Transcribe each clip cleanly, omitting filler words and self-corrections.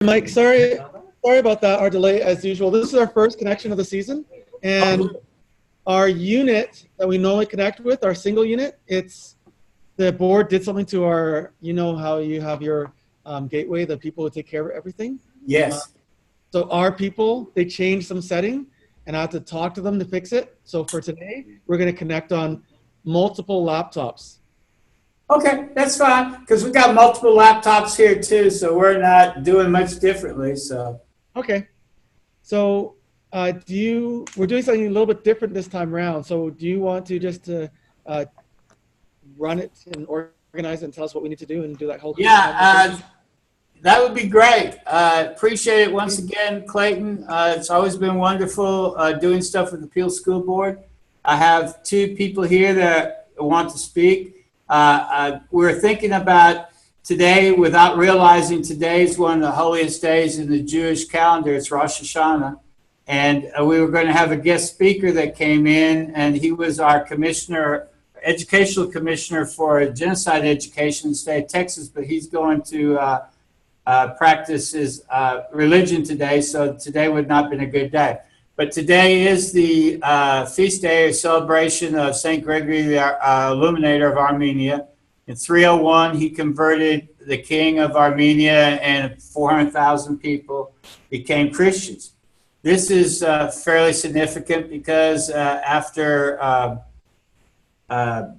Mike, sorry about that, our delay as usual. This is our first connection of the season, and our unit that we normally connect with, our single unit, the board did something to our, you know how you have your gateway, the people who take care of everything? Yes. So our people, they changed some setting, and I have to talk to them to fix it. So for today, we're going to connect on multiple laptops. Okay, that's fine, because we got multiple laptops here too, so we're not doing much differently, so. Okay. So we're doing something a little bit different this time around. So do you want to just run it and organize it and tell us what we need to do and do that whole Yeah, that would be great. Appreciate it once again, Clayton. It's always been wonderful doing stuff with the Peel School Board. I have two people here that want to speak. We're thinking about today, without realizing today is one of the holiest days in the Jewish calendar. It's Rosh Hashanah. And we were going to have a guest speaker that came in, and he was our educational commissioner for genocide education in the state of Texas, but he's going to practice his religion today, so today would not have been a good day. But today is the feast day or celebration of St. Gregory, the Illuminator of Armenia. In 301, he converted the king of Armenia, and 400,000 people became Christians. This is fairly significant because after a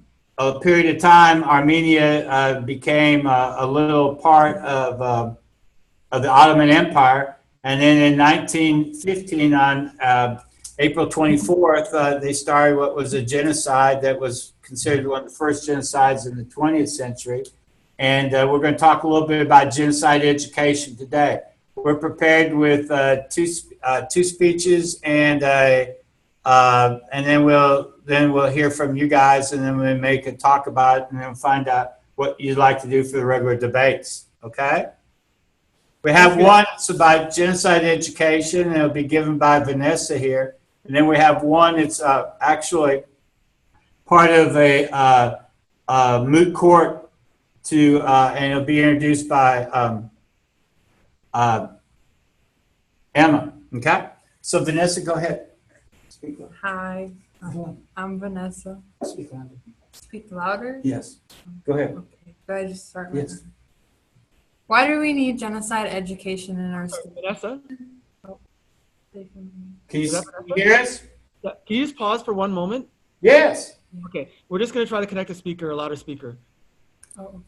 period of time, Armenia became a little part of the Ottoman Empire. And then in 1915, on April 24th, they started what was a genocide that was considered one of the first genocides in the 20th century. And we're going to talk a little bit about genocide education today. We're prepared with two speeches, and then we'll hear from you guys, and then we'll make a talk about it, and then find out what you'd like to do for the regular debates. Okay? We have one that's about genocide education, and it'll be given by Vanessa here. And then we have one that's actually part of a moot court and it'll be introduced by Emma. Okay? So Vanessa, go ahead. Speak louder. Hi, I'm Vanessa. Speak louder. Speak louder? Yes. Go ahead. Okay. Do I just start? Yes. Why do we need genocide education in our school? Vanessa? Can you hear us? Yeah. Can you just pause for one moment? Yes. Okay. We're just going to try to connect a louder speaker. Oh.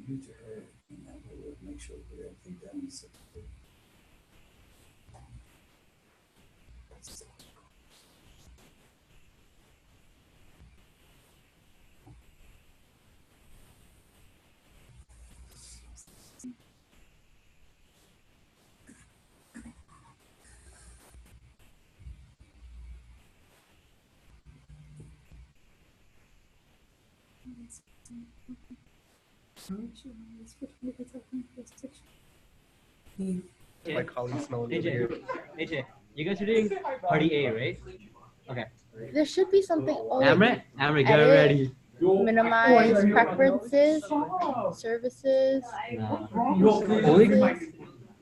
You to her, and that way we'll make sure we get everything done. My colleagues know AJ, you guys are doing party A, right? Okay. There should be something. Oh, Amrit, get ready. minimize preferences, services, Only, services,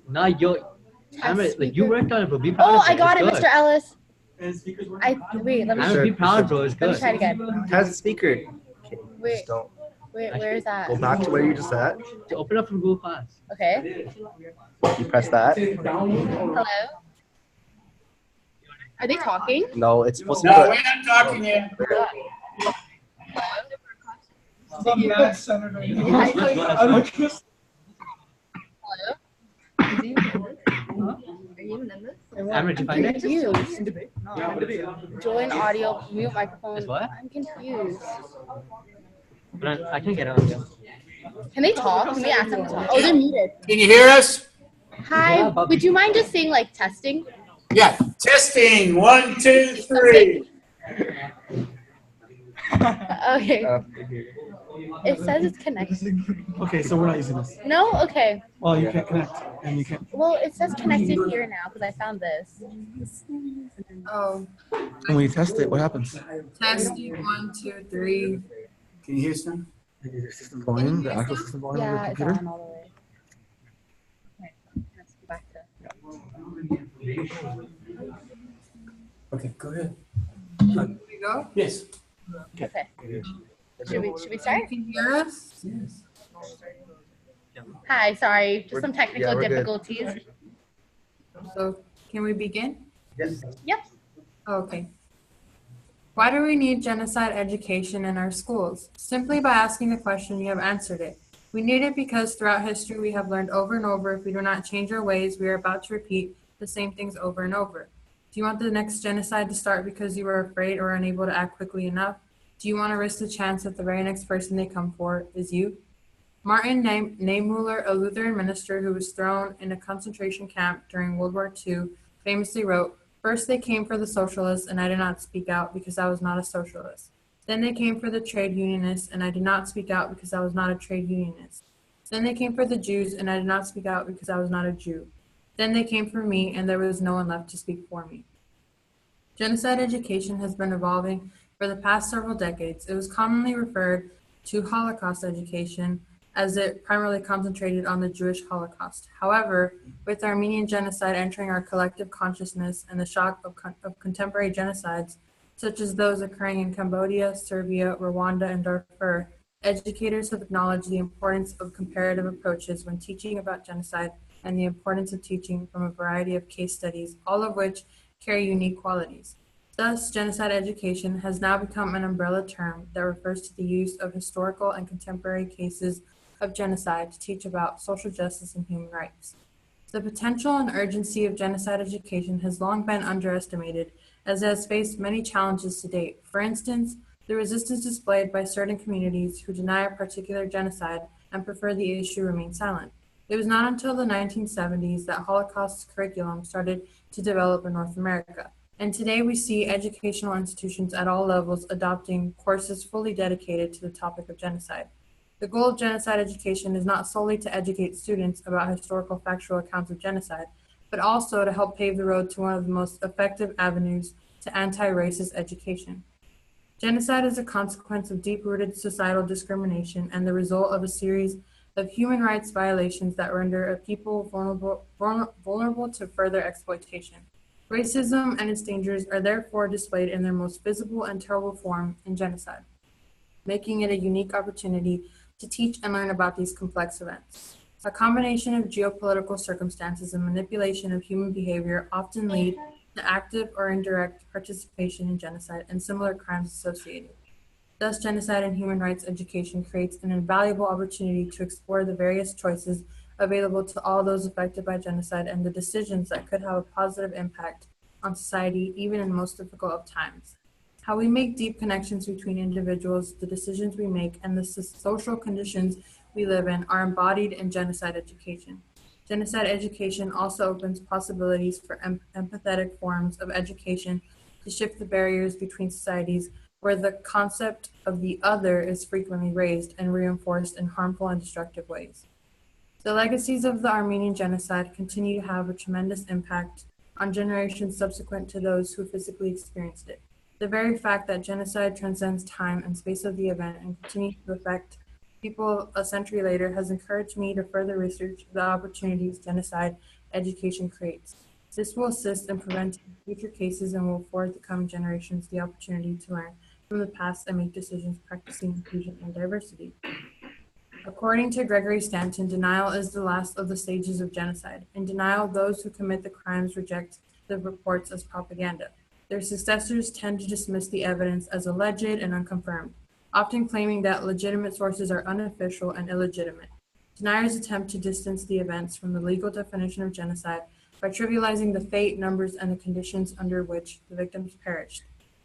nah, yo, I'm test like you speaker. worked on it, but be proud Oh, of it. I got it, It's Mr. good. Ellis. Wait, let me I'm be proud, bro. It's let me good. try it again. Test speaker. Wait, Just don't where is that? go back to where you just at. To open up from Google Class. Okay. You press that. Hello. Are they talking? No, it's supposed to No, be. we're not talking yet. Hello. Amber, did you find it? Confused. Join audio, mute microphone. Is what? I'm confused. But I can't get it on them. Can they talk? Can we ask them to talk? Oh, they're muted. Can you hear us? Hi. Would you mind just saying like testing? Yeah. Testing. 1, 2, 3. Okay. It says it's connected. Okay, so we're not using this. No? Okay. Well, you can't connect, and you can't. Well, it says connected here now because I found this. Oh, When we test it, what happens? testing 1, 2, 3. Can you hear some? The system volume, the actual system volume Yeah, of the it's computer. on all the way. Okay, let's go back to. Okay, go ahead. Here we go. Yes. Okay. Should we start? You can hear us? Yes. Hi, sorry, just some technical we're good. difficulties. So, can we begin? Yes. Yep. Okay. Why do we need genocide education in our schools? Simply by asking the question, you have answered it. We need it because throughout history we have learned over and over, if we do not change our ways, we are about to repeat the same things over and over. Do you want the next genocide to start because you were afraid or unable to act quickly enough? Do you want to risk the chance that the very next person they come for is you? Martin Niemöller, a Lutheran minister who was thrown in a concentration camp during World War II, famously wrote, "First they came for the socialists, and I did not speak out because I was not a socialist. Then they came for the trade unionists, and I did not speak out because I was not a trade unionist. Then they came for the Jews, and I did not speak out because I was not a Jew. Then they came for me, and there was no one left to speak for me." Genocide education has been evolving for the past several decades. It was commonly referred to Holocaust education, as it primarily concentrated on the Jewish Holocaust. However, with Armenian genocide entering our collective consciousness and the shock of contemporary genocides, such as those occurring in Cambodia, Serbia, Rwanda, and Darfur, educators have acknowledged the importance of comparative approaches when teaching about genocide and the importance of teaching from a variety of case studies, all of which carry unique qualities. Thus, genocide education has now become an umbrella term that refers to the use of historical and contemporary cases of genocide to teach about social justice and human rights. The potential and urgency of genocide education has long been underestimated, as it has faced many challenges to date. For instance, the resistance displayed by certain communities who deny a particular genocide and prefer the issue remain silent. It was not until the 1970s that Holocaust curriculum started to develop in North America. And today we see educational institutions at all levels adopting courses fully dedicated to the topic of genocide. The goal of genocide education is not solely to educate students about historical factual accounts of genocide, but also to help pave the road to one of the most effective avenues to anti-racist education. Genocide is a consequence of deep-rooted societal discrimination and the result of a series of human rights violations that render a people vulnerable to further exploitation. Racism and its dangers are therefore displayed in their most visible and terrible form in genocide, making it a unique opportunity to teach and learn about these complex events. A combination of geopolitical circumstances and manipulation of human behavior often lead to active or indirect participation in genocide and similar crimes associated. Thus, genocide and human rights education creates an invaluable opportunity to explore the various choices available to all those affected by genocide and the decisions that could have a positive impact on society, even in the most difficult of times. How we make deep connections between individuals, the decisions we make, and the social conditions we live in are embodied in genocide education. Genocide education also opens possibilities for empathetic forms of education to shift the barriers between societies where the concept of the other is frequently raised and reinforced in harmful and destructive ways. The legacies of the Armenian genocide continue to have a tremendous impact on generations subsequent to those who physically experienced it. The very fact that genocide transcends time and space of the event and continues to affect people a century later has encouraged me to further research the opportunities genocide education creates. This will assist in preventing future cases and will afford the coming generations the opportunity to learn from the past and make decisions practicing inclusion and diversity. According to Gregory Stanton, denial is the last of the stages of genocide. In denial, those who commit the crimes reject the reports as propaganda. Their successors tend to dismiss the evidence as alleged and unconfirmed, often claiming that legitimate sources are unofficial and illegitimate. Deniers attempt to distance the events from the legal definition of genocide by trivializing the fate, numbers, and the conditions under which the victims perished.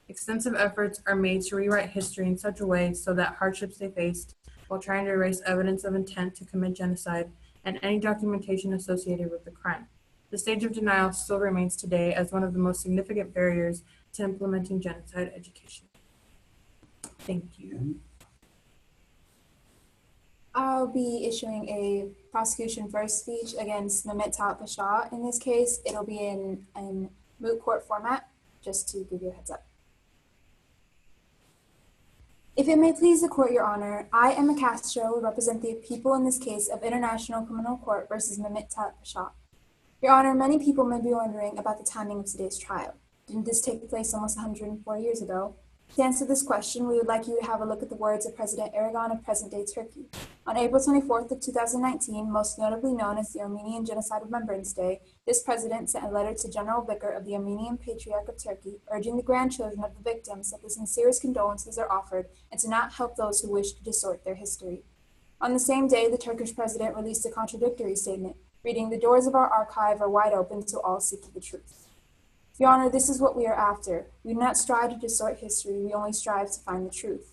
Extensive efforts are made to rewrite history in such a way so that hardships they faced while trying to erase evidence of intent to commit genocide and any documentation associated with the crime. The stage of denial still remains today as one of the most significant barriers to implementing genocide education. Thank you. I'll be issuing a prosecution first speech against Mehmet Talib Pasha. In this case, it'll be in moot court format, just to give you a heads up. If it may please the court, Your Honor, I, Emma Castro, will represent the people in this case of International Criminal Court versus Mehmet Talib Pasha. Your Honor, many people may be wondering about the timing of today's trial. Didn't this take place almost 104 years ago? To answer this question, we would like you to have a look at the words of President Erdogan of present-day Turkey. On April 24th of 2019, most notably known as the Armenian Genocide Remembrance Day, this president sent a letter to General Vicar of the Armenian Patriarch of Turkey, urging the grandchildren of the victims that the sincerest condolences are offered and to not help those who wish to distort their history. On the same day, the Turkish president released a contradictory statement, reading, "The doors of our archive are wide open to all seeking the truth." Your Honor, this is what we are after. We do not strive to distort history, we only strive to find the truth.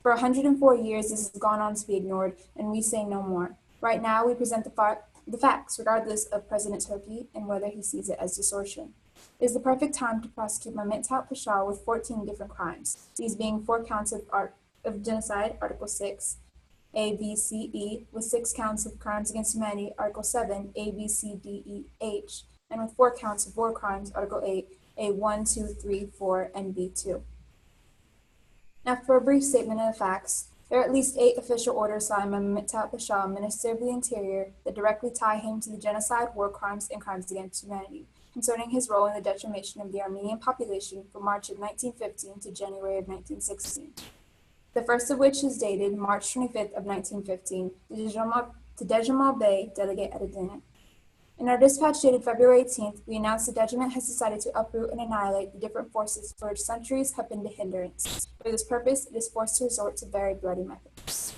For 104 years, this has gone on to be ignored, and we say no more. Right now, we present the facts, regardless of President Turkey and whether he sees it as distortion. It is the perfect time to prosecute Mehmet Talib Pasha with 14 different crimes, these being 4 counts of genocide, Article 6, A, B, C, E, with 6 counts of crimes against humanity, Article 7, A, B, C, D, E, H, and with 4 counts of war crimes, Article 8, A1, 2, 3, 4, and B2. Now, for a brief statement of the facts, there are at least 8 official orders signed by Mehmet Talib Pasha, Minister of the Interior, that directly tie him to the genocide, war crimes, and crimes against humanity, concerning his role in the decimation of the Armenian population from March of 1915 to January of 1916. The first of which is dated March 25th of 1915 to Dejamal Bey, delegate at Adena. In our dispatch dated February 18th, we announced the regiment has decided to uproot and annihilate the different forces for which centuries have been the hindrance. For this purpose, it is forced to resort to very bloody methods.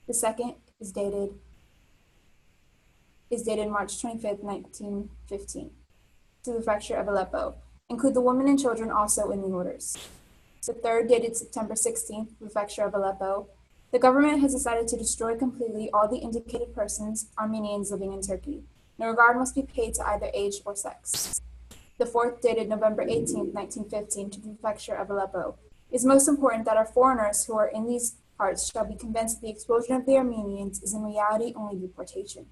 The second is dated March 25th, 1915, to the prefecture of Aleppo. Include the women and children also in the orders. The third, dated September 16th, prefecture of Aleppo. The government has decided to destroy completely all the indicated persons, Armenians living in Turkey. No regard must be paid to either age or sex. The fourth, dated November 18th, 1915, to the prefecture of Aleppo. It is most important that our foreigners who are in these parts shall be convinced that the expulsion of the Armenians is in reality only deportation.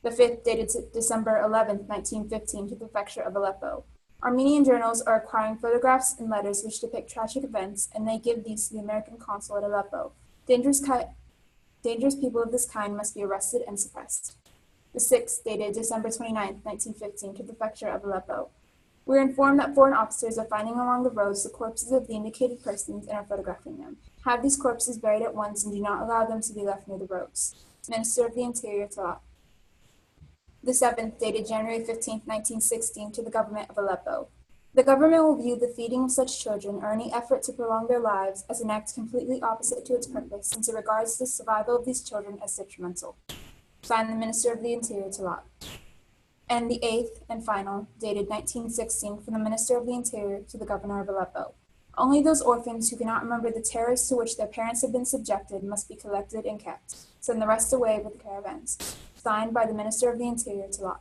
The fifth, dated December 11th, 1915, to the prefecture of Aleppo. Armenian journals are acquiring photographs and letters which depict tragic events, and they give these to the American consul at Aleppo. Dangerous people of this kind must be arrested and suppressed. The sixth, dated December 29th, 1915, to the prefecture of Aleppo. We are informed that foreign officers are finding along the roads the corpses of the indicated persons and are photographing them. Have these corpses buried at once and do not allow them to be left near the roads. Minister of the Interior, Talat. The seventh, dated January 15th, 1916, to the government of Aleppo. The government will view the feeding of such children or any effort to prolong their lives as an act completely opposite to its purpose, since it regards the survival of these children as detrimental. Signed, the Minister of the Interior, Talat. And the eighth and final, dated 1916, from the Minister of the Interior to the Governor of Aleppo. Only those orphans who cannot remember the terrors to which their parents have been subjected must be collected and kept. Send the rest away with the caravans. Signed by the Minister of the Interior, Talat.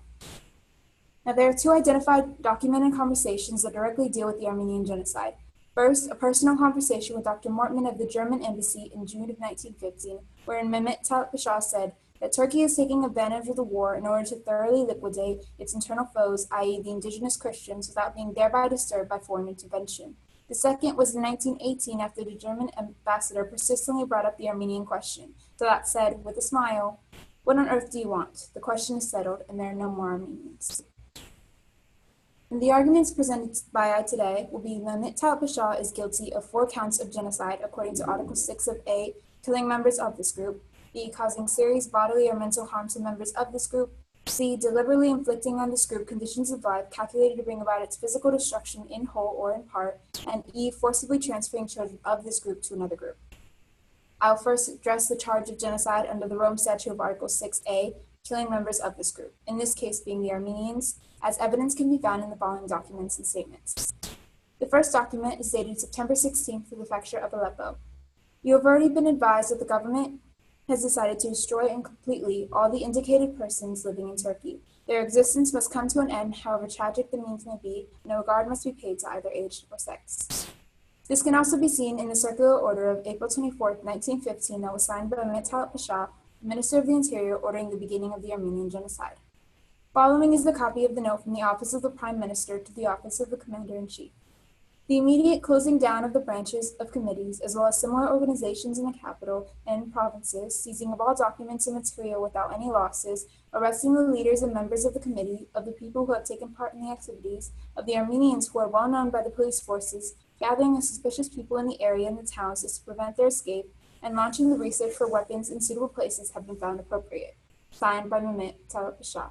Now, there are 2 identified documented conversations that directly deal with the Armenian genocide. First, a personal conversation with Dr. Mortman of the German embassy in June of 1915, wherein Mehmet Talib Pasha said, that Turkey is taking advantage of the war in order to thoroughly liquidate its internal foes, i.e. the indigenous Christians, without being thereby disturbed by foreign intervention. The second was in 1918 after the German ambassador persistently brought up the Armenian question. So that said, with a smile, what on earth do you want? The question is settled and there are no more Armenians. And the arguments presented by I today will be Mehmet Talat Pasha is guilty of 4 counts of genocide according to Article 6 of A, killing members of this group, B, causing serious bodily or mental harm to members of this group, C, deliberately inflicting on this group conditions of life calculated to bring about its physical destruction in whole or in part, and E, forcibly transferring children of this group to another group. I'll first address the charge of genocide under the Rome Statute of Article 6A, killing members of this group, in this case being the Armenians, as evidence can be found in the following documents and statements. The first document is dated September 16th for the prefecture of Aleppo. You have already been advised that the government has decided to destroy and completely all the indicated persons living in Turkey. Their existence must come to an end, however tragic the means may be, and no regard must be paid to either age or sex. This can also be seen in the circular order of April 24th, 1915 that was signed by Mehmet Talat Pasha, Minister of the Interior, ordering the beginning of the Armenian Genocide. Following is the copy of the note from the Office of the Prime Minister to the Office of the Commander-in-Chief. The immediate closing down of the branches of committees, as well as similar organizations in the capital and in provinces, seizing of all documents and material without any losses, arresting the leaders and members of the committee, of the people who have taken part in the activities, of the Armenians who are well known by the police forces, gathering of suspicious people in the area and the towns to prevent their escape, and launching the research for weapons in suitable places have been found appropriate. Signed by Mehmet Talat Pasha.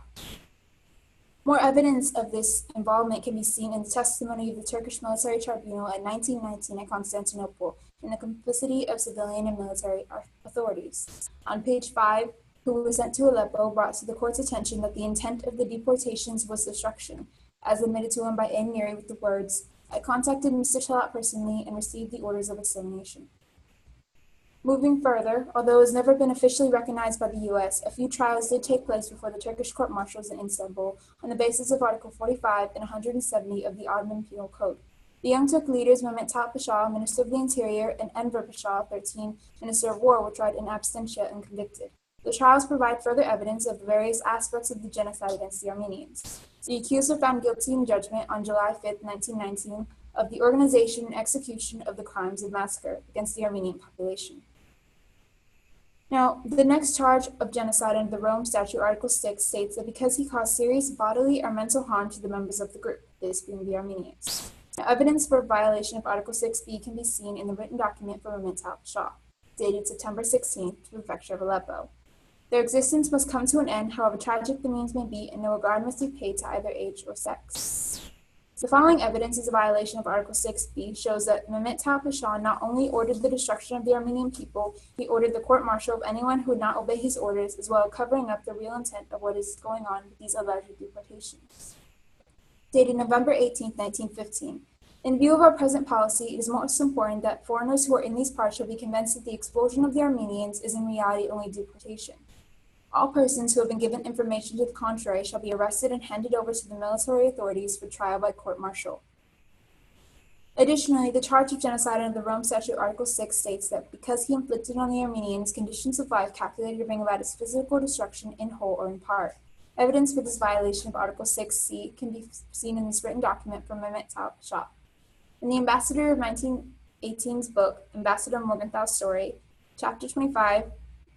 More evidence of this involvement can be seen in the testimony of the Turkish Military Tribunal in 1919 at Constantinople in the complicity of civilian and military authorities. On page 5, who was sent to Aleppo, brought to the court's attention that the intent of the deportations was destruction, as admitted to him by A. Neri with the words, I contacted Mr. Talat personally and received the orders of extermination. Moving further, although it has never been officially recognized by the U.S., a few trials did take place before the Turkish court-martials in Istanbul on the basis of Article 45 and 170 of the Ottoman Penal Code. The Young Turk leaders, Mehmet Talat Pasha, Minister of the Interior, and Enver Pasha, 13, Minister of War, were tried in absentia and convicted. The trials provide further evidence of the various aspects of the genocide against the Armenians. The accused were found guilty in judgment on July 5, 1919, of the organization and execution of the crimes of massacre against the Armenian population. Now, the next charge of genocide under the Rome Statute, Article 6, states that because he caused serious bodily or mental harm to the members of the group, this being the Armenians. Now, evidence for violation of Article 6b can be seen in the written document from Mehmet Talat Pasha, dated September 16th, to the prefecture of Aleppo. Their existence must come to an end, however tragic the means may be, and no regard must be paid to either age or sex. The following evidence is a violation of Article 6b shows that Mehmet Talat Pasha not only ordered the destruction of the Armenian people, he ordered the court-martial of anyone who would not obey his orders, as well as covering up the real intent of what is going on with these alleged deportations. Dated November 18, 1915. In view of our present policy, it is most important that foreigners who are in these parts shall be convinced that the expulsion of the Armenians is in reality only deportation. All persons who have been given information to the contrary shall be arrested and handed over to the military authorities for trial by court-martial. Additionally, the charge of genocide under the Rome Statute Article 6 states that because he inflicted on the Armenians conditions of life calculated to bring about its physical destruction in whole or in part. Evidence for this violation of Article 6c can be seen in this written document from Mehmet Talat Pasha. In the Ambassador of 1918's book, Ambassador Morgenthau's Story, Chapter 25,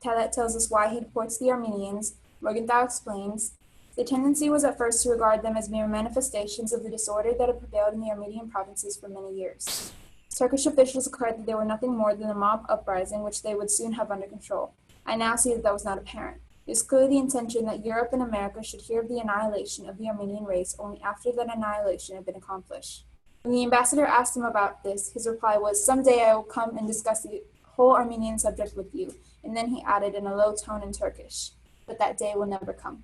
Talat tells us why he deports the Armenians. Morgenthau explains, the tendency was at first to regard them as mere manifestations of the disorder that had prevailed in the Armenian provinces for many years. Turkish officials declared that they were nothing more than a mob uprising which they would soon have under control. I now see that was not apparent. It is clearly the intention that Europe and America should hear of the annihilation of the Armenian race only after that annihilation had been accomplished. When the ambassador asked him about this, his reply was, someday I will come and discuss the whole Armenian subject with you. And then he added in a low tone in Turkish, but that day will never come.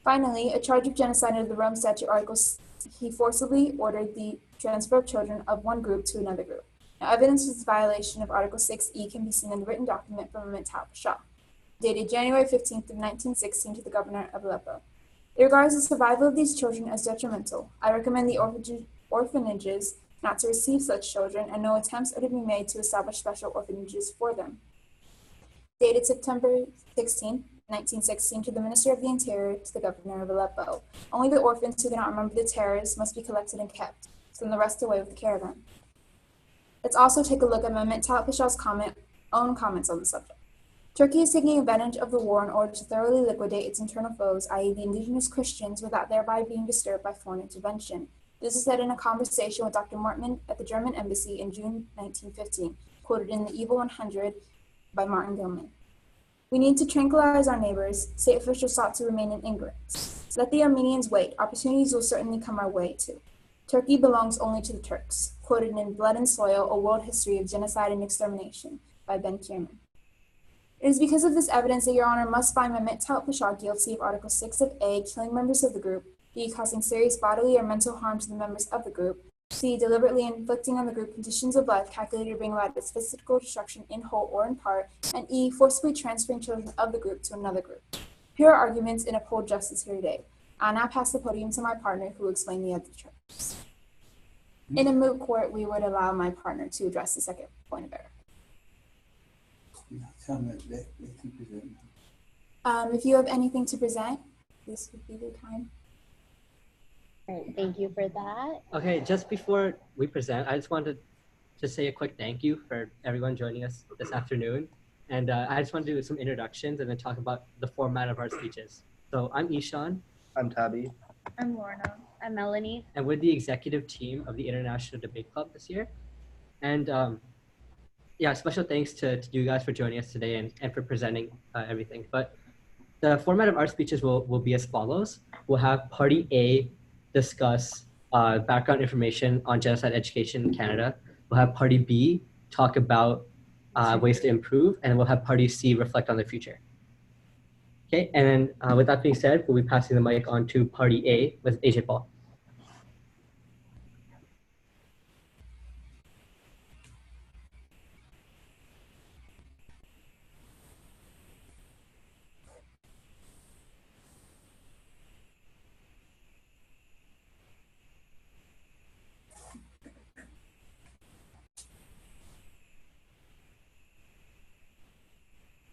Finally, a charge of genocide under the Rome Statute articles, he forcibly ordered the transfer of children of one group to another group. Now, evidence of this violation of Article 6e can be seen in the written document from Mehmet Talat Pasha, dated January 15th of 1916 to the governor of Aleppo. It regards the survival of these children as detrimental. I recommend the orphanages not to receive such children, and no attempts are to be made to establish special orphanages for them. dated September 16, 1916, to the Minister of the Interior, to the Governor of Aleppo. Only the orphans who do not remember the terrors must be collected and kept, send the rest away with the caravan. Let's also take a look at Mehmet Talat Pasha's own comments on the subject. Turkey is taking advantage of the war in order to thoroughly liquidate its internal foes, i.e. the indigenous Christians, without thereby being disturbed by foreign intervention. This is said in a conversation with Dr. Mortman at the German embassy in June 1915, quoted in The Evil 100 by Martin Gilman. We need to tranquilize our neighbors. State officials sought to remain in ignorance. Let the Armenians wait. Opportunities will certainly come our way too. Turkey belongs only to the Turks, quoted in Blood and Soil, A World History of Genocide and Extermination by Ben Kierman. It is because of this evidence that Your Honor must find Mehmet Talat Pasha guilty of Article 6 of A, killing members of the group, B, causing serious bodily or mental harm to the members of the group, C, deliberately inflicting on the group conditions of life calculated to bring about its physical destruction in whole or in part, and E, forcibly transferring children of the group to another group. Here are arguments and uphold justice here today. I'll now pass the podium to my partner who will explain the other charges. In a moot court, we would allow my partner to address the second point of error. If you have anything to present, this would be the time. All right, thank you for that. Okay, just before we present, I just wanted to say a quick thank you for everyone joining us this afternoon. And I just want to do some introductions and then talk about the format of our speeches. So I'm Ishan. I'm Tabby. I'm Lorna. I'm Melanie. And we're the executive team of the International Debate Club this year. And yeah, special thanks to you guys for joining us today and for presenting everything. But the format of our speeches will be as follows. We'll have Party A discuss background information on genocide education in Canada. We'll have Party B talk about ways to improve, and we'll have Party C reflect on the future. Okay, and then with that being said, we'll be passing the mic on to Party A with AJ Paul.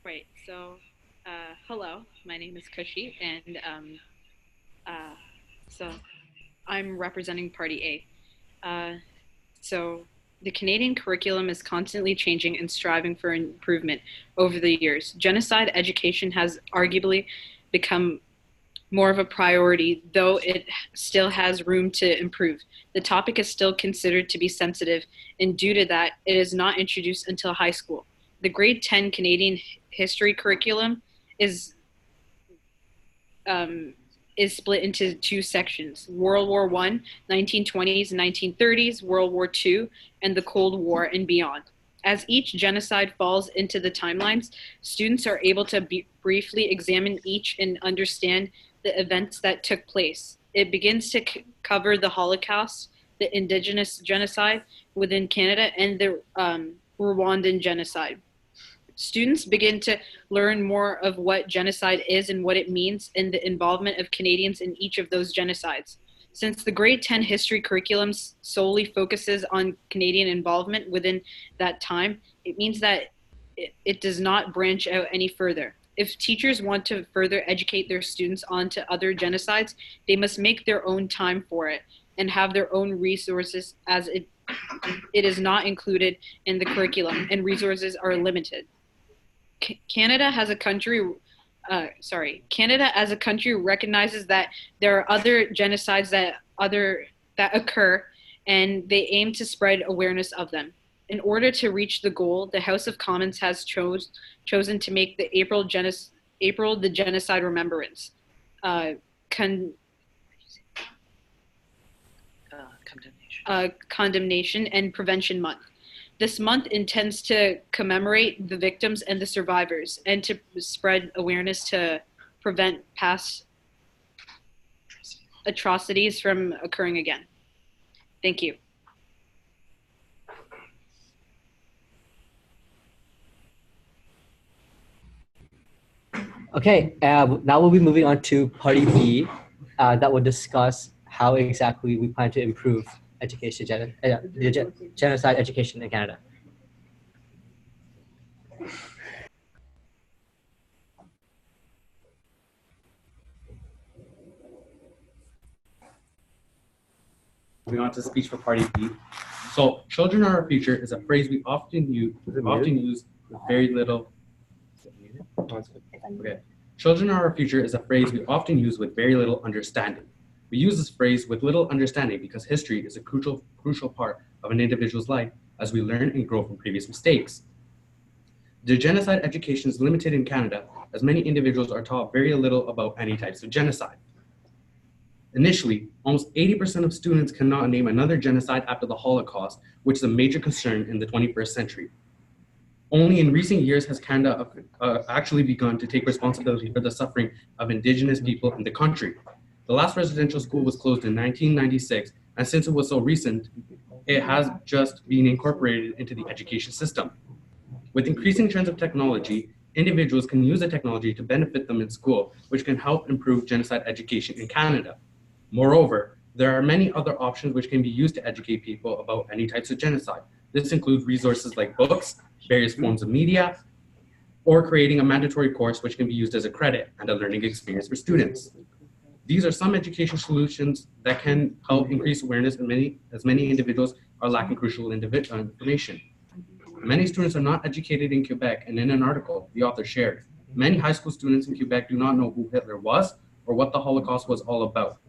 Right, so hello, my name is Kushi, and so I'm representing Party A. So the Canadian curriculum is constantly changing and striving for improvement over the years. Genocide education has arguably become more of a priority, though it still has room to improve. The topic is still considered to be sensitive, and due to that, it is not introduced until high school. The grade 10 Canadian history curriculum is split into two sections: World War I, 1920s and 1930s, World War II, and the Cold War and beyond. As each genocide falls into the timelines, students are able to briefly examine each and understand the events that took place. It begins to cover the Holocaust, the Indigenous genocide within Canada, and the Rwandan genocide. Students begin to learn more of what genocide is and what it means, and the involvement of Canadians in each of those genocides. Since the grade 10 history curriculum solely focuses on Canadian involvement within that time, it means that it does not branch out any further. If teachers want to further educate their students onto other genocides, they must make their own time for it and have their own resources, as it is not included in the curriculum and resources are limited. Canada as a country recognizes that there are other genocides that occur, and they aim to spread awareness of them. In order to reach the goal, the House of Commons has chosen to make the April the Genocide Remembrance Condemnation and Prevention Month. This month intends to commemorate the victims and the survivors, and to spread awareness to prevent past atrocities from occurring again. Thank you. Okay, now we'll be moving on to Party B that will discuss how exactly we plan to improve education, genocide education in Canada. Moving on to speech for party B. So, children are our future is a phrase we often use with very little. Okay. Children are our future is a phrase we often use with very little understanding. We use this phrase with little understanding because history is a crucial part of an individual's life as we learn and grow from previous mistakes. The genocide education is limited in Canada as many individuals are taught very little about any types of genocide. Initially, almost 80% of students cannot name another genocide after the Holocaust, which is a major concern in the 21st century. Only in recent years has Canada actually begun to take responsibility for the suffering of Indigenous people in the country. The last residential school was closed in 1996, and since it was so recent, it has just been incorporated into the education system. With increasing trends of technology, individuals can use the technology to benefit them in school, which can help improve genocide education in Canada. Moreover, there are many other options which can be used to educate people about any types of genocide. This includes resources like books, various forms of media, or creating a mandatory course which can be used as a credit and a learning experience for students. These are some education solutions that can help increase awareness as many individuals are lacking crucial information. Many students are not educated in Quebec, and in an article the author shared, many high school students in Quebec do not know who Hitler was or what the Holocaust was all about.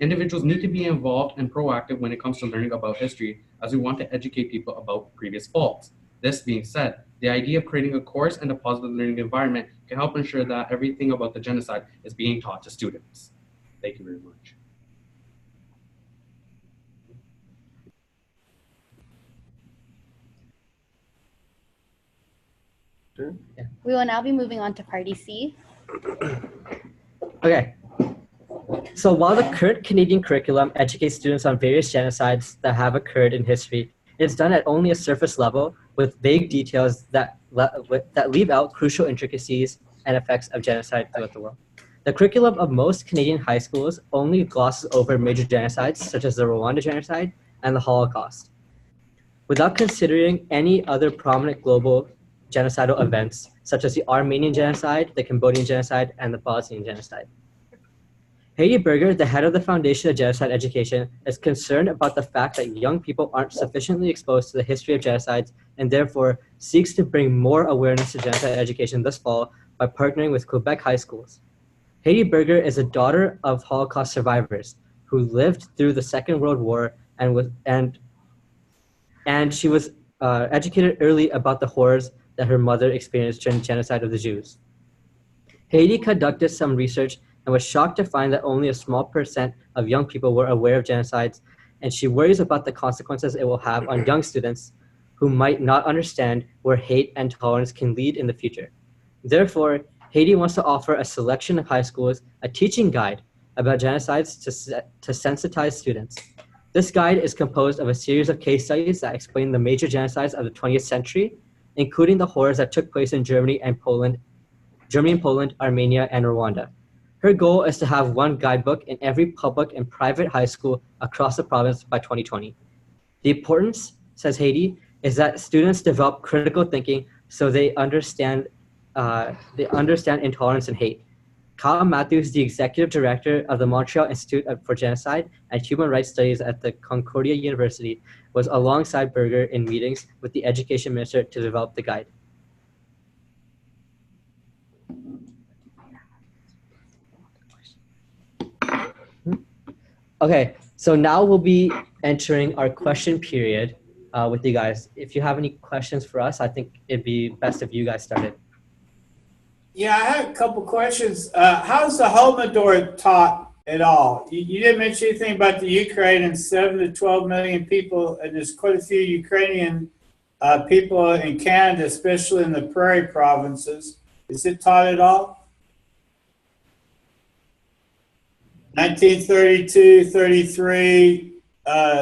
Individuals need to be involved and proactive when it comes to learning about history, as we want to educate people about previous faults. This being said, the idea of creating a course and a positive learning environment can help ensure that everything about the genocide is being taught to students. Thank you very much. We will now be moving on to Party C. Okay. So while the current Canadian curriculum educates students on various genocides that have occurred in history, it's done at only a surface level with vague details that leave out crucial intricacies and effects of genocide throughout the world. The curriculum of most Canadian high schools only glosses over major genocides such as the Rwanda genocide and the Holocaust, without considering any other prominent global genocidal events such as the Armenian genocide, the Cambodian genocide, and the Bosnian genocide. Heidi Berger, the head of the Foundation of Genocide Education, is concerned about the fact that young people aren't sufficiently exposed to the history of genocides and therefore seeks to bring more awareness to genocide education this fall by partnering with Quebec high schools. Heidi Berger is a daughter of Holocaust survivors who lived through the Second World War and she was educated early about the horrors that her mother experienced during the genocide of the Jews. Heidi conducted some research and was shocked to find that only a small percent of young people were aware of genocides, and she worries about the consequences it will have on young students who might not understand where hate and tolerance can lead in the future. Therefore, Heidi wants to offer a selection of high schools a teaching guide about genocides to sensitize students. This guide is composed of a series of case studies that explain the major genocides of the 20th century, including the horrors that took place in Germany, Poland, Armenia, and Rwanda. Her goal is to have one guidebook in every public and private high school across the province by 2020. The importance, says Heidi, is that students develop critical thinking so they understand intolerance and hate. Kyle Matthews, the executive director of the Montreal Institute for Genocide and Human Rights Studies at the Concordia University, was alongside Berger in meetings with the education minister to develop the guide. Okay, so now we'll be entering our question period with you guys. If you have any questions for us, I think it'd be best if you guys started. Yeah, I have a couple questions. How's the Holodomor taught at all? You didn't mention anything about the Ukraine and 7 to 12 million people, and there's quite a few Ukrainian people in Canada, especially in the prairie provinces. Is it taught at all? 1932, 33,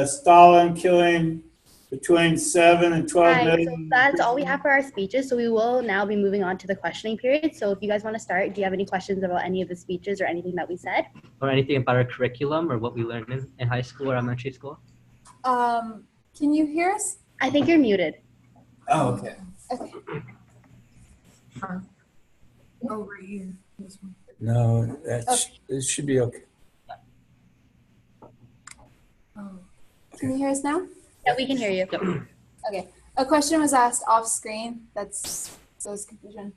Stalin killing between 7 and 12 million. So that's all we have for our speeches. So we will now be moving on to the questioning period. So if you guys want to start, do you have any questions about any of the speeches or anything that we said? Or anything about our curriculum or what we learned in high school or elementary school? Can you hear us? I think you're muted. Oh, okay. Okay. Oh, right here. This one. No, it should be okay. Oh. Can you hear us now? Yeah, we can hear you. Okay. A question was asked off screen. That's confusion.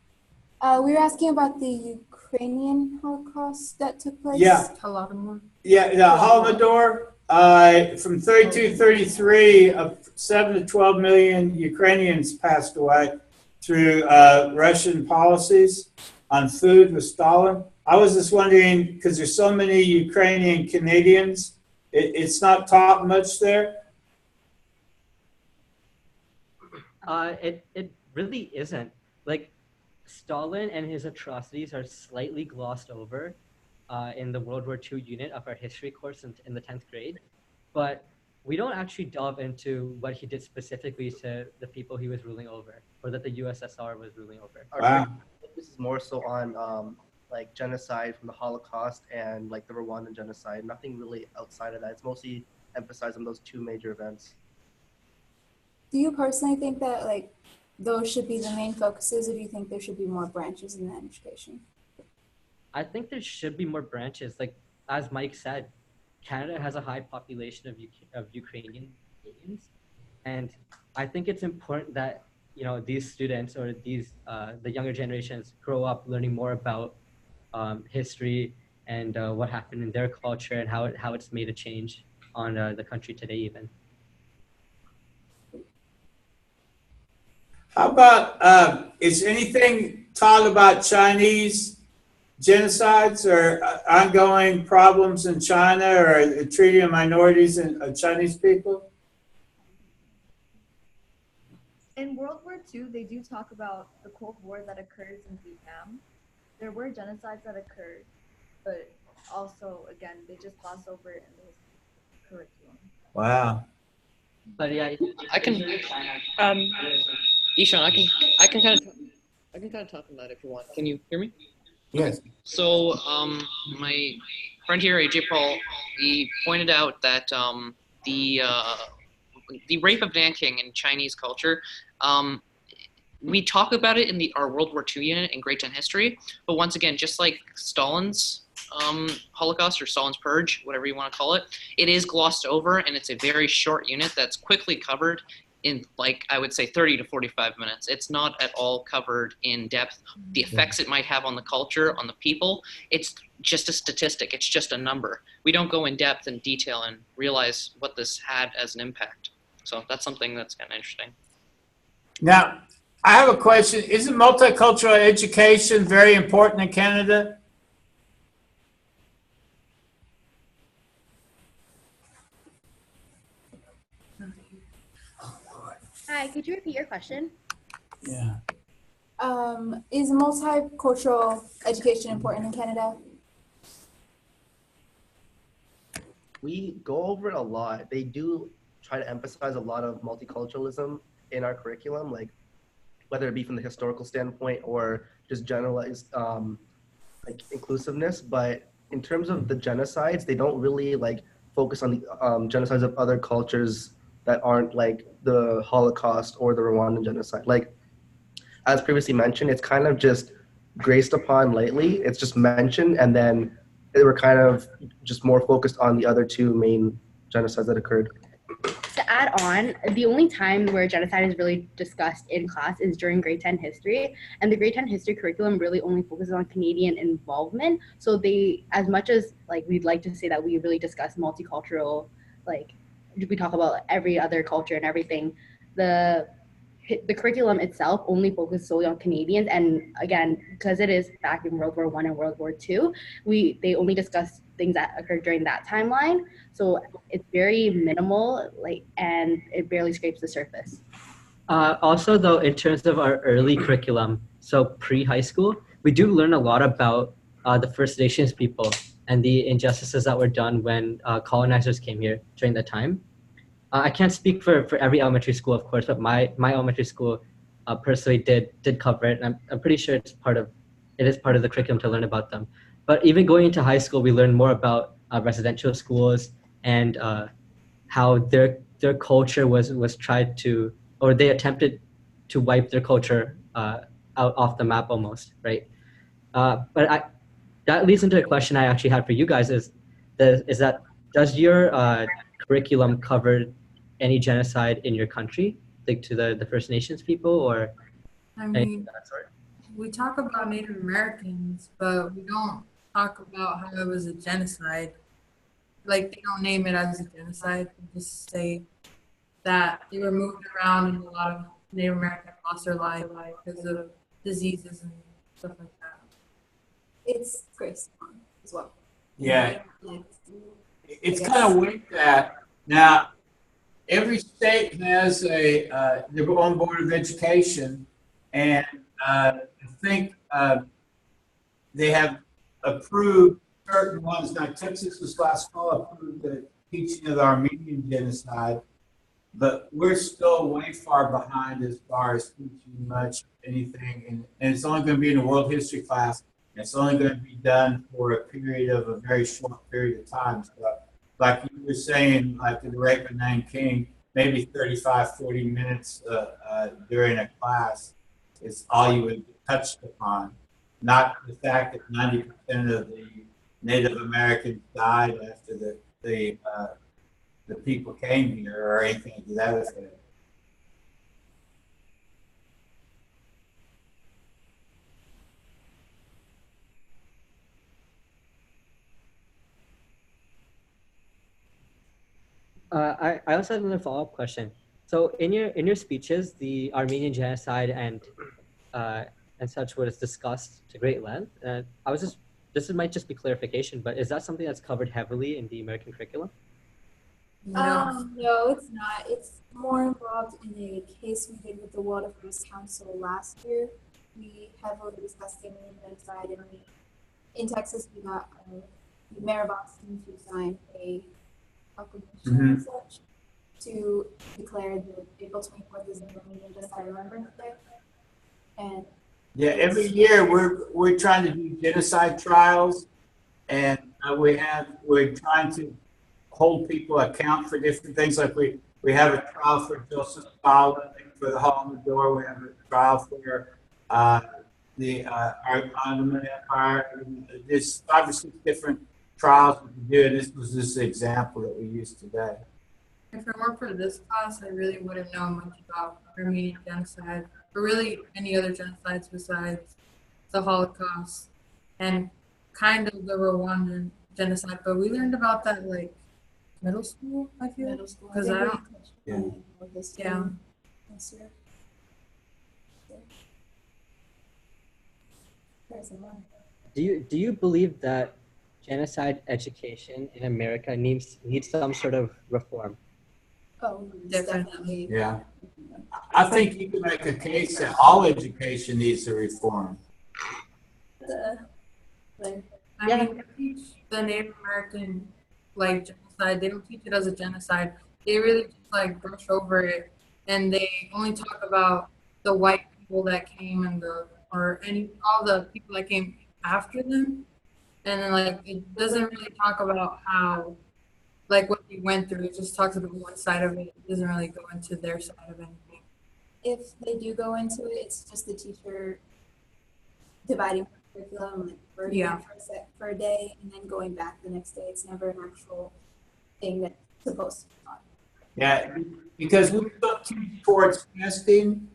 We were asking about the Ukrainian Holocaust that took place. Yeah. A lot of more. Yeah, the Holodomor, from 32, 33, 7 to 12 million Ukrainians passed away through Russian policies on food with Stalin. I was just wondering, because there's so many Ukrainian Canadians, it's not taught much there. It really isn't. Like, Stalin and his atrocities are slightly glossed over in the World War II unit of our history course in the 10th grade, but we don't actually delve into what he did specifically to the people he was ruling over, or that the USSR was ruling over. Wow. This is more so on like genocide from the Holocaust and like the Rwandan genocide. Nothing really outside of that. It's mostly emphasized on those two major events. Do you personally think that like those should be the main focuses, or do you think there should be more branches in that education? I think there should be more branches. Like, as Mike said, Canada has a high population of Ukrainian Canadians, and I think it's important that these students or the younger generations grow up learning more about history and what happened in their culture and how it's made a change on the country today even. How about, is anything taught about Chinese genocides or ongoing problems in China or treating minorities and Chinese people? In World War II, they do talk about the Cold War that occurs in Vietnam. There were genocides that occurred, but also, again, they just gloss over it in the curriculum. Wow. But yeah, I can, Ishan, I can kind of talk on that if you want. Can you hear me? Yes. So, my friend here, AJ Paul, he pointed out that the rape of Nanking in Chinese culture, we talk about it in our World War II unit in Grade 10 history, but once again, just like Stalin's Holocaust or Stalin's Purge, whatever you want to call it, it is glossed over, and it's a very short unit that's quickly covered in, like, I would say 30 to 45 minutes. It's not at all covered in depth. The effects it might have on the culture, on the people, it's just a statistic. It's just a number. We don't go in depth and detail and realize what this had as an impact. So that's something that's kind of interesting. Now, I have a question. Isn't multicultural education very important in Canada? Hi, could you repeat your question? Yeah. Is multicultural education important in Canada? We go over it a lot. They do try to emphasize a lot of multiculturalism in our curriculum, like whether it be from the historical standpoint or just generalized like inclusiveness. But in terms of the genocides, they don't really like focus on the genocides of other cultures that aren't like the Holocaust or the Rwandan genocide. Like, as previously mentioned, it's kind of just graced upon lately. It's just mentioned, and then they were kind of just more focused on the other two main genocides that occurred. To add on, the only time where genocide is really discussed in class is during grade 10 history, and the grade 10 history curriculum really only focuses on Canadian involvement. So they, as much as like we'd like to say that we really discuss multicultural, like we talk about every other culture and everything, the curriculum itself only focuses solely on Canadians. And again, because it is back in World War I and World War II, they only discuss things that occurred during that timeline. So it's very minimal, and it barely scrapes the surface. Also, though, in terms of our early curriculum, so pre-high school, we do learn a lot about the First Nations people and the injustices that were done when colonizers came here during that time. I can't speak for every elementary school, of course, but my elementary school personally did cover it, and I'm pretty sure it is part of the curriculum to learn about them. But even going into high school, we learn more about residential schools and how their culture was tried to, or they attempted to wipe their culture out off the map almost, right? But that leads into a question I actually had for you guys is that does your curriculum covered any genocide in your country, like to the First Nations people or I anything mean, of that sort? we talk about Native Americans, but we don't talk about how it was a genocide. Like, they don't name it as a genocide. They just say that they were moved around and a lot of Native Americans lost their lives because of diseases and stuff like that. It's Grace as well. Yeah, Like, it's kind of weird that now every state has their own board of education, and I think they have approved certain ones. Now, Texas was last fall approved the teaching of the Armenian genocide, but we're still way far behind as far as teaching much anything, and it's only going to be in a world history class. And it's only going to be done for a period of a very short period of time. So, like you were saying, like the Rape of Nine King, maybe 35, 40 minutes during a class is all you would touch upon. Not the fact that 90% of the Native Americans died after the people came here or anything to that effect. I also had another follow-up question. So in your speeches, the Armenian genocide and such was discussed to great length. I was just this might just be clarification, but is that something that's covered heavily in the American curriculum? No, it's not. It's more involved in a case we did with the World Affairs Council last year. We heavily discussed the Armenian genocide, and in Texas we got the mayor of Austin to sign a proclamation and such to declare that April 24th is the Armenian Genocide Remembrance Day. And yeah, every year we're trying to do genocide trials, and we're trying to hold people account for different things. Like we have a trial for Joseph Stalin for the Hall in the Door. We have a trial for the Ottoman Empire. There's 5 or 6 different trials we can do, and this was just an example that we used today. If it weren't for this class, I really wouldn't know much about Armenian genocide, or really any other genocides besides the Holocaust and kind of the Rwandan genocide. But we learned about that like middle school, I feel. middle school. Because I don't. Yeah. Yeah. Do you believe that genocide education in America needs some sort of reform? Oh, Definitely. Yeah. I think you can make a case that all education needs a reform. I mean, they teach the Native American like genocide. They don't teach it as a genocide. They really just like brush over it, and they only talk about the white people that came and all the people that came after them, and then like it doesn't really talk about how like what they went through. It just talks about one side of it. It doesn't really go into their side of anything. If they do go into it, it's just the teacher dividing curriculum like for a day and then going back the next day. It's never an actual thing that's supposed to be taught. Yeah, because we look too towards testing,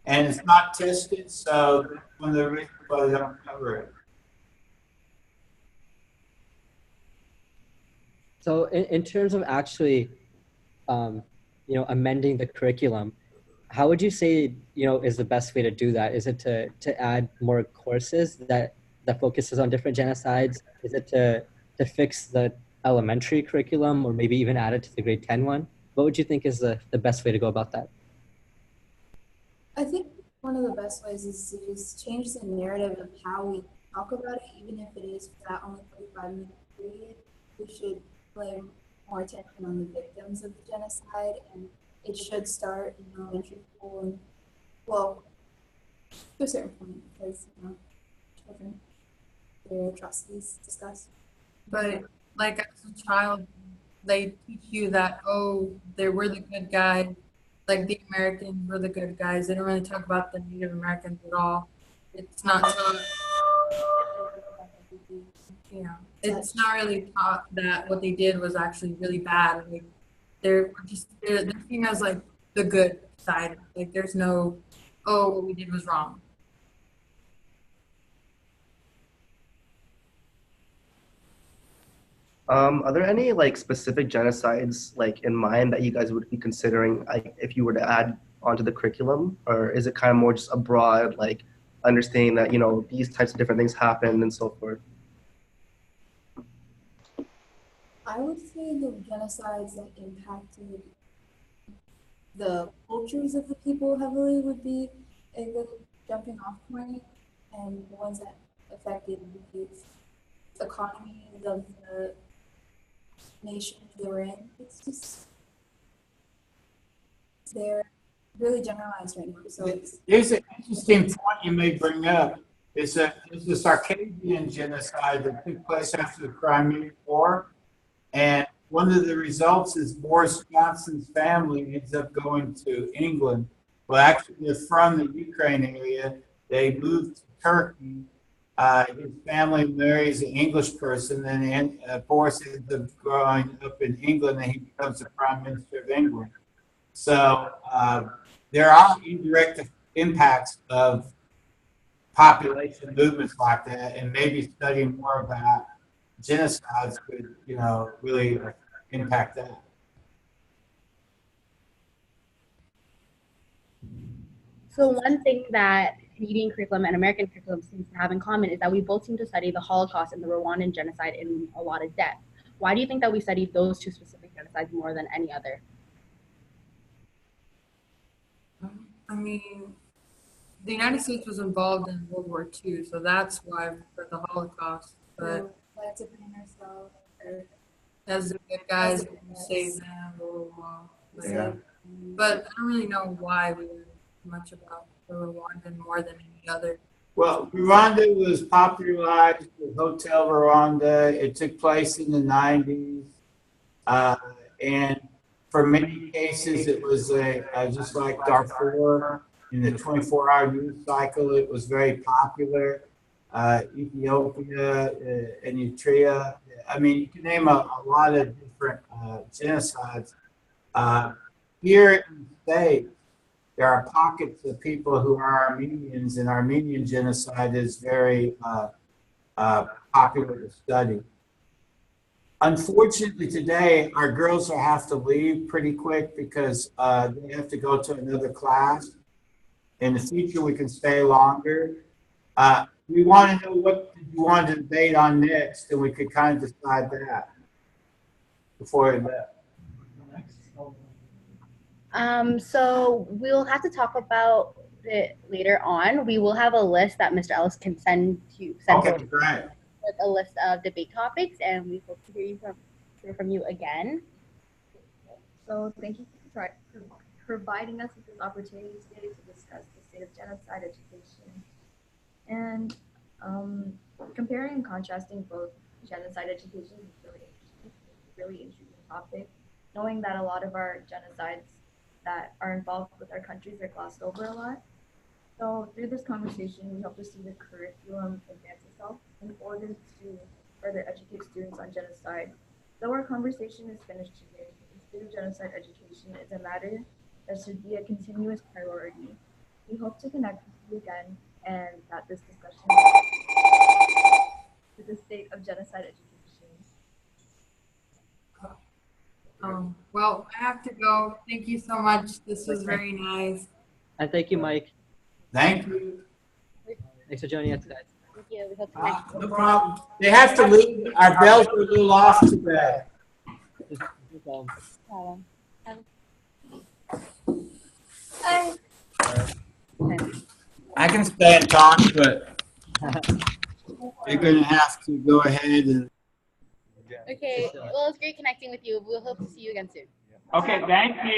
and it's not tested, so that's one of the reasons why they don't cover it. So in terms of actually, amending the curriculum, how would you say, is the best way to do that? Is it to add more courses that focuses on different genocides? Is it to fix the elementary curriculum or maybe even add it to the grade 10 one? What would you think is the best way to go about that? I think one of the best ways is to just change the narrative of how we talk about it, even if it is for that only 45-minute period. We should play more attention on the victims of the genocide, and it should start in elementary school and, well, to a certain point, because, children, their atrocities discussed. But like as a child, they teach you that, they were the good guys, like the Americans were the good guys. They don't really talk about the Native Americans at all. It's not taught. It's not really taught that what they did was actually really bad. Like, they're seen as like the good side. Like there's no, oh, what we did was wrong. Are there any like specific genocides like in mind that you guys would be considering like if you were to add onto the curriculum, or is it kind of more just a broad like understanding that these types of different things happen and so forth? I would say the genocides that impacted the cultures of the people heavily would be a good jumping off point, and the ones that affected the economies of the nation they were in. It's just, they're really generalized right now. So There's an interesting point you may bring up. There's the Circassian genocide that took place after the Crimean War. And one of the results is Boris Johnson's family ends up going to England. Well, actually, they're from the Ukraine area. They moved to Turkey. His family marries an English person, and Boris ends up growing up in England, and he becomes the Prime Minister of England. So there are indirect impacts of population movements like that, and maybe studying more about genocides could, really impact that. So one thing that Canadian curriculum and American curriculum seems to have in common is that we both seem to study the Holocaust and the Rwandan genocide in a lot of depth. Why do you think that we study those two specific genocides more than any other? I mean, the United States was involved in World War II, so that's why for the Holocaust. But to blame ourselves as the good guys who save them, blah, blah, blah. But I don't really know why we learn much about the Rwandan more than any other. Well, Rwanda was popularized with Hotel Rwanda. It took place in the 90s. And for many cases, it was just like Darfur in the 24-hour news cycle. It was very popular. Ethiopia and Eritrea. I mean, you can name a lot of different genocides. Here in the States, there are pockets of people who are Armenians, and Armenian genocide is very popular to study. Unfortunately, today, our girls will have to leave pretty quick because they have to go to another class. In the future, we can stay longer. We want to know what you want to debate on next, and we could kind of decide that before we left. So we'll have to talk about it later on. We will have a list that Mr. Ellis can send Okay, great. With a list of debate topics, and we hope to hear from you again. So thank you for providing us with this opportunity today to discuss the state of genocide education. And comparing and contrasting both genocide education is really interesting topic, knowing that a lot of our genocides that are involved with our countries are glossed over a lot. So through this conversation, we hope to see the curriculum advance itself in order to further educate students on genocide. Though our conversation is finished today, the state of genocide education is a matter that should be a continuous priority. We hope to connect with you again, and that this discussion to the state of genocide education. Well, I have to go. Thank you so much. This was very nice. And thank you, Mike. Thank you. Thanks for joining us, guys. Thank you. We hope to connect. No problem. They have to leave. Our bells are a little off today. No problem. Hi. I can stay and talk, but you're going to have to go ahead and. Okay. Well, it's great connecting with you. We'll hope to see you again soon. Okay, thank you.